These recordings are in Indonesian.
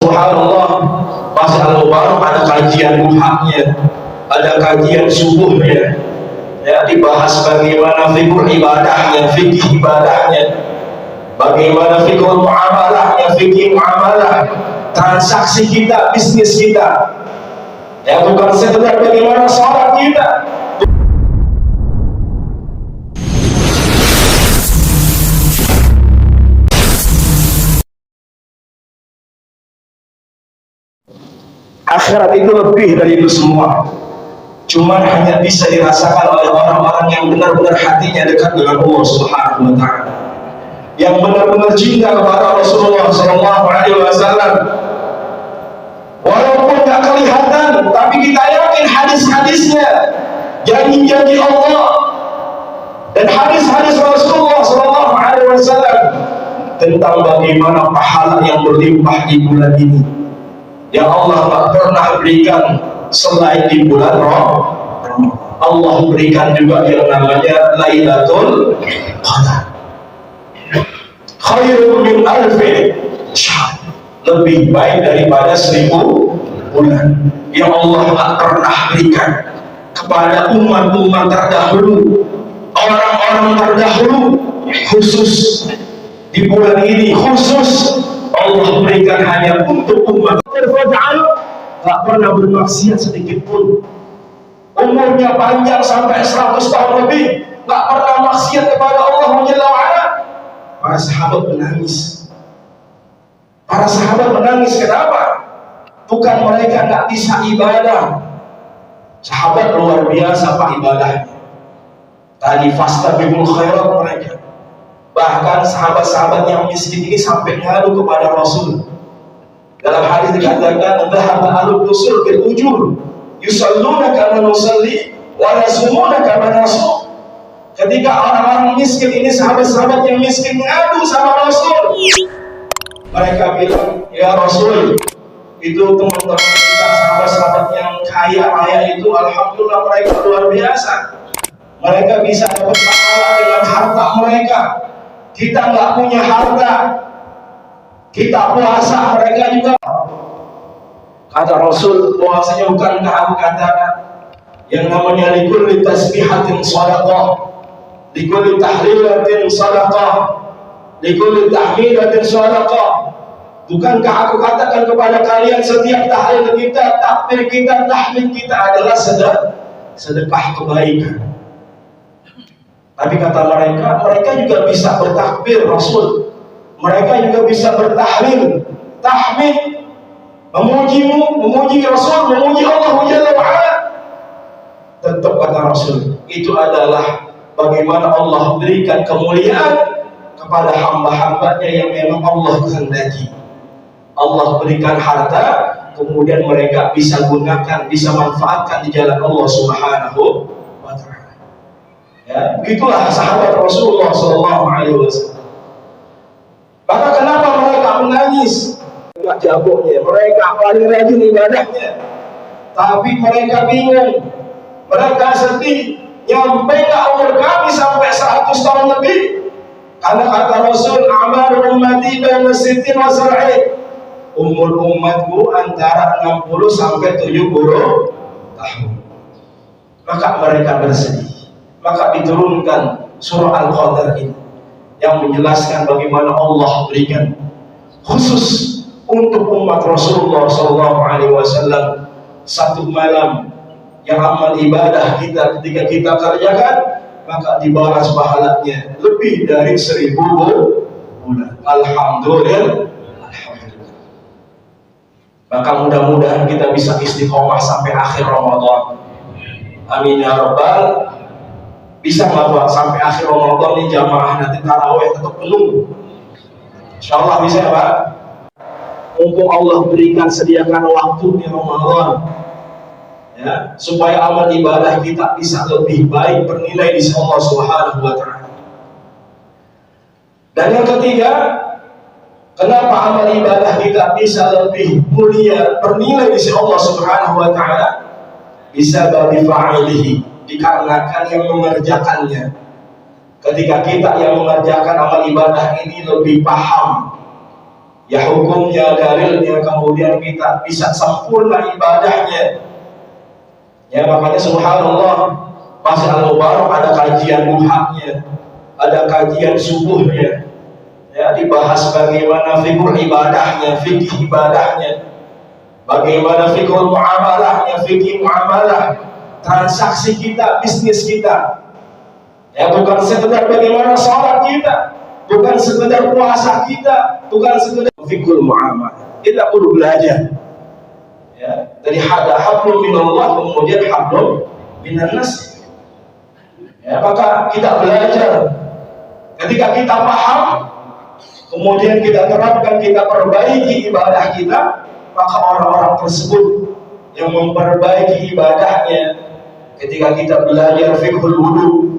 Subhanallah, pas Al-Mubarak ada kajian duhanya, ada kajian subuhnya, ya, dibahas bagaimana fikih ibadahnya, bagaimana fikih muamalahnya, fikih muamalah, transaksi kita, bisnis kita, ya, bukan sekedar bagaimana sholat kita. Akhirat itu lebih dari itu semua. Cuman hanya bisa dirasakan oleh orang-orang yang benar-benar hatinya dekat dengan Allah Subhanahu wa Ta'ala, yang benar-benar cinta kepada Rasulullah Sallallahu Alaihi Wasallam. Walaupun gak kelihatan, tapi kita yakin hadis-hadisnya, janji-janji Allah dan hadis-hadis Rasulullah Sallallahu Alaihi Wasallam tentang bagaimana pahala yang berlimpah di bulan ini yang Allah tak pernah berikan selain di bulan Ramadan. Allah berikan juga yang namanya Lailatul Qadar, khairun min alfi syahr, lebih baik daripada 1000 bulan yang Allah tak pernah berikan kepada umat-umat terdahulu, orang-orang terdahulu. Khusus di bulan ini, khusus Allah berikan hanya untuk umat. Tak pernah bermaksiat sedikit pun, umurnya panjang sampai 100 tahun lebih, tak pernah maksiat kepada Allah Jalla wa'ala. Para sahabat menangis. Para sahabat menangis, kenapa? Bukan mereka tak bisa ibadah. Sahabat luar biasa pak ibadahnya. Tadi fastabiqul khairat mereka. Bahkan sahabat-sahabat yang miskin ini sampai ngadu kepada Rasul. Dalam hadis dikatakan, dhahaba ahlud dusul bil ujur, yusalluna kama nusalli wa yasumuna kama nasum. Ketika orang-orang miskin ini, sahabat-sahabat yang miskin ngadu sama Rasul, mereka bilang, ya Rasul, itu teman-teman kita, sahabat-sahabat yang kaya raya itu, alhamdulillah mereka luar biasa. Mereka bisa dapat pahala dengan harta mereka. Kita nggak punya harta, kita puasa, mereka juga. Kata Rasul, puasanya bukankah aku katakan yang namanya likulli tasbihatin shadaqah, likulli tahlilatin shadaqah, likulli tahmidatin shadaqah. Bukankah aku katakan kepada kalian setiap tahlil kita, takbir kita, tahmid kita adalah sedekah kebaikan. Tapi kata mereka juga bisa bertakbir Rasul, mereka juga bisa bertahlil, tahmid, memujimu, memuji Rasul, memuji Allah Jalla wa'ala. Tetap kata Rasul, itu adalah bagaimana Allah berikan kemuliaan kepada hamba-hambanya yang memang Allah kehendaki. Allah berikan harta, kemudian mereka bisa gunakan, bisa manfaatkan di jalan Allah Subhanahu wa Ta'ala. Ya, begitulah sahabat Rasulullah Sallallahu Alaihi Wasallam. Maka kenapa mereka menangis? Mereka jagonya, mereka paling rajin ibadahnya, tapi mereka bingung, mereka sedih. Nyampe nggak umur kami sampai 100 tahun lebih? Karena kata Rasul, amal ummati baina sittin wa sab'in, umur umatku antara 60 sampai 70 tahun. Maka mereka bersedih. Maka diturunkan surah Al-Qadar ini yang menjelaskan bagaimana Allah berikan khusus untuk umat Rasulullah SAW satu malam yang amal ibadah kita ketika kita kerjakan maka dibalas pahalanya lebih dari 1000 bulan. Alhamdulillah. Maka mudah-mudahan kita bisa istiqomah sampai akhir Ramadan. Amin ya rabbal. Bisa nggak Pak sampai akhir Ramadan ini jamaah nanti tarawih tetap penuh? Insyaallah bisa ya Pak. Mumpung Allah berikan, sediakan waktu di Ramadan, ya, supaya amal ibadah kita bisa lebih baik bernilai di sisi Allah Subhanahu wa Ta'ala. Dan yang ketiga, kenapa amal ibadah kita bisa lebih mulia bernilai di sisi Allah Subhanahu wa Ta'ala? Bisa bagi fa'ilihi, dikarenakan yang mengerjakannya. Ketika kita yang mengerjakan amal ibadah ini lebih paham, ya hukumnya, dalilnya, kemudian kita bisa sempurna ibadahnya. Ya makanya subhanallah, pas Al-Mubarak ada kajian duhanya, ada kajian subuhnya, ya dibahas bagaimana fikih ibadahnya, bagaimana fikih muamalah, transaksi kita, bisnis kita. Ya bukan sekedar bagaimana sholat kita, bukan sekedar puasa kita, bukan sekedar fikih muamalah. Kita perlu belajar. Ya, dari hablum minallah kemudian hablum minan nas. Ya, maka kita belajar. Ketika kita paham, kemudian kita terapkan, kita perbaiki ibadah kita, maka orang-orang tersebut yang memperbaiki ibadahnya, ketika kita belajar fiqhul wudu,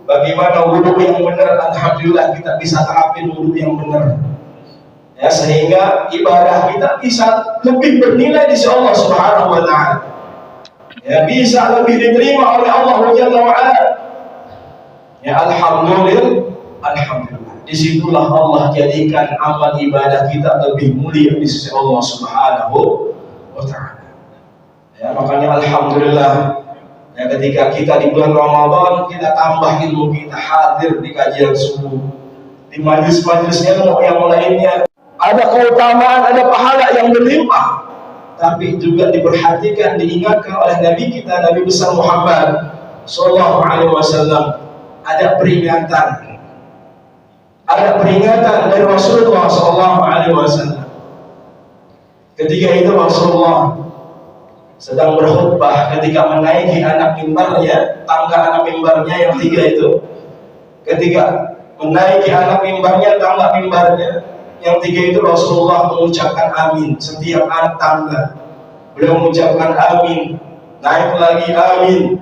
bagaimana wudu yang benar, alhamdulillah kita bisa terapin wudu yang benar. Ya, sehingga ibadah kita bisa lebih bernilai di sisi Allah Subhanahu wa taala. Ya, bisa lebih diterima oleh Allah Jalla wa ala. Ya, alhamdulillah. Disitulah Allah jadikan amal ibadah kita lebih mulia di sisi Allah Subhanahu wa taala. Ya, makanya alhamdulillah, ya, ketika kita di bulan Ramadan kita tambah ilmu kita, hadir di kajian subuh, di majelis-majelis ilmu yang lainnya. Ada keutamaan, ada pahala yang berlimpah, tapi juga diperhatikan, diingatkan oleh Nabi kita, Nabi besar Muhammad Sallallahu Alaihi Wasallam. Ada peringatan dari Rasulullah Sallallahu Alaihi Wasallam. Ketika itu Rasulullah sedang berkhutbah, ketika menaiki anak mimbarnya, tangga anak mimbarnya yang 3 itu. Ketika menaiki anak mimbarnya, tangga mimbarnya yang 3 itu, Rasulullah mengucapkan amin setiap anak tangga. Beliau mengucapkan amin, naik lagi amin,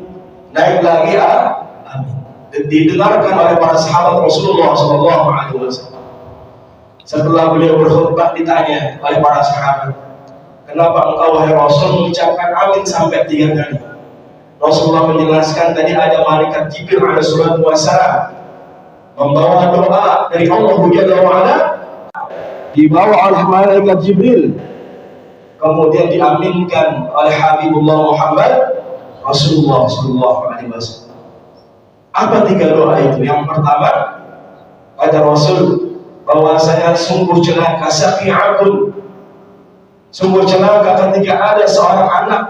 naik lagi amin. Didengarkan oleh para sahabat Rasulullah SAW. Setelah beliau berkhutbah ditanya oleh para sahabat, kenapa engkau wahai Rasul mengucapkan amin sampai 3 kali? Rasulullah menjelaskan, tadi ada malaikat Jibril alaihi salatu wassalam membawa doa dari Allah Jalla wa ala, dibawa oleh malaikat Jibril, kemudian diaminkan oleh Habibullah Muhammad Rasulullah Sallallahu Alaihi Wasallam. Apa 3 doa itu? Yang pertama, kata Rasul, bahwasanya sungguh celaka, syafi'atun, sungguh celaka ketika ada seorang anak,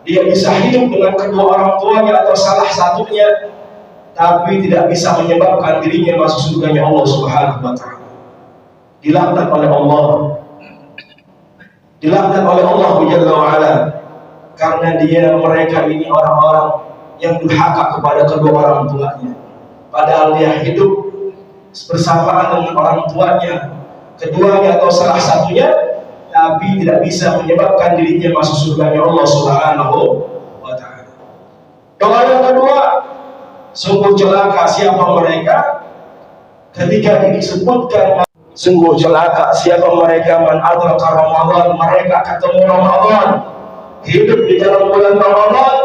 dia bisa hidup dengan kedua orang tuanya atau salah satunya, tapi tidak bisa menyebabkan dirinya masuk surganya Allah Subhanahu wa taala. Dilaknat oleh Allah, dilaknat oleh Allah Jalla wa ala, karena mereka ini orang-orang yang durhaka kepada kedua orang tuanya, padahal dia hidup bersamaan dengan orang tuanya, keduanya atau salah satunya, tapi tidak bisa menyebabkan dirinya masuk surganya Allah Subhanahu wa taala. Doa yang kedua, sungguh celaka siapa mereka ketika disebutkan, sungguh celaka siapa mereka man adraka Ramadan, mereka ketemu Ramadan, hidup di dalam bulan Ramadan,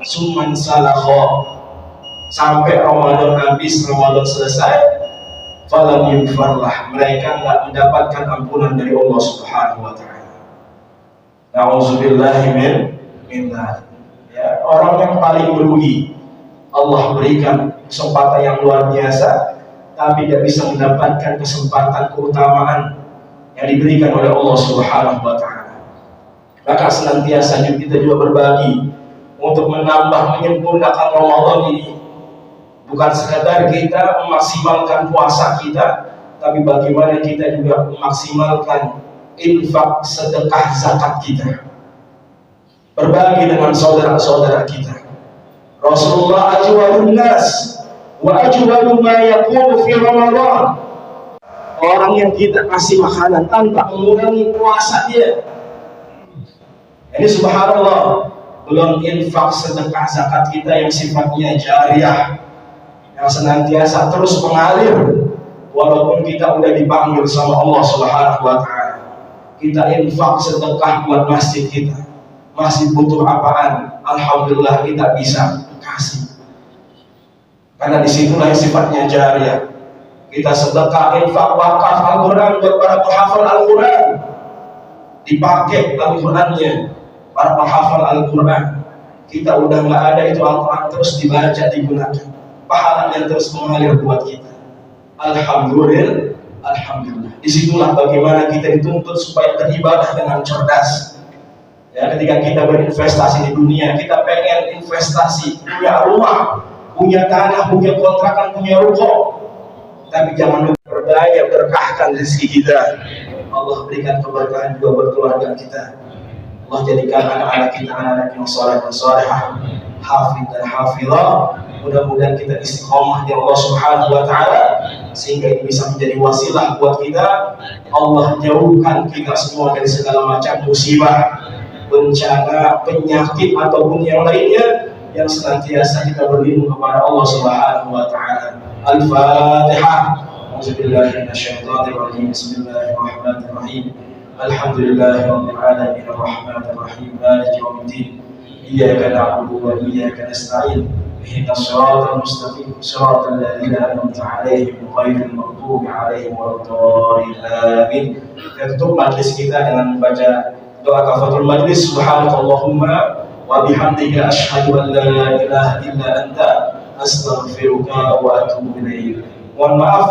summan salakha, sampai Ramadan habis, Ramadan selesai, falam yughfarlah, mereka tidak mendapatkan ampunan dari Allah Subhanahu wa taala. Nauzubillahi min dzalik. Ya, orang yang paling merugi, Allah berikan kesempatan yang luar biasa, tapi tidak bisa mendapatkan kesempatan keutamaan yang diberikan oleh Allah Subhanahu wa taala. Maka senantiasa kita juga berbagi untuk menambah, menyempurnakan Ramadan ini. Bukan sekadar kita memaksimalkan puasa kita, tapi bagaimana kita juga memaksimalkan infak, sedekah, zakat kita. Berbagi dengan saudara-saudara kita. Rasulullah ajwadun nas wa ajwadu ma yakunu fi Ramadan. Orang yang kita kasih makanan tanpa mengurangi puasa dia. Ini subhanallah, belum infak, sedekah, zakat kita yang sifatnya jariyah, yang senantiasa terus mengalir walaupun kita udah dipanggil sama Allah Subhanahu wa taala. Kita infak, sedekah buat masjid kita. Masih butuh apaan? Alhamdulillah kita bisa kasih. Karena disitulah sifatnya jariyah. kita sedekah, infak, wakaf Al-Quran buat para penghafal Al-Quran, dipakai Al-Qurannya para penghafal Al-Quran. Kita udah nggak ada itu Al-Quran, terus dibaca, digunakan, pahalanya terus mengalir buat kita. Alhamdulillah, alhamdulillah. Disitulah bagaimana kita dituntut supaya beribadah dengan cerdas. Ya, ketika kita berinvestasi di dunia, kita pengen investasi, punya rumah, punya tanah, punya kontrakan, punya ruko. Tapi jangan lupa berdaya, berkahkan rezeki kita. Allah berikan keberkahan juga buat keluarga kita. Allah jadikan anak-anak kita anak-anak yang saleh dan salehah, hafid dan hafizah. Mudah-mudahan kita istiqomah di Allah Subhanahu wa taala sehingga ini bisa menjadi wasilah buat kita. Allah jauhkan kita semua dari segala macam musibah, bencana, penyakit ataupun yang lainnya, yang senantiasa kita berlindung kepada Allah Subhanahu wa taala. Al-Fatihah. A'udzubillahi minasyaitonir rajim. Bismillahirrahmanirrahim. Alhamdulillahirabbil alamin arrahmanir rahim maliki yaumiddin. Iyyaka na'budu wa iyyaka nasta'in. Ihdinas siratal mustaqim. Shiratal ladzina an'amta 'alaihim ghairil maghdubi 'alaihim waladdallin. Amin. Kita tutup majlis kita dengan membaca doa kafatul majlis. Subhanakallahumma wa bihamdika asyhadu an la ilaha illa anta astaghfiruka wa atubu ilaik. Mohon maaf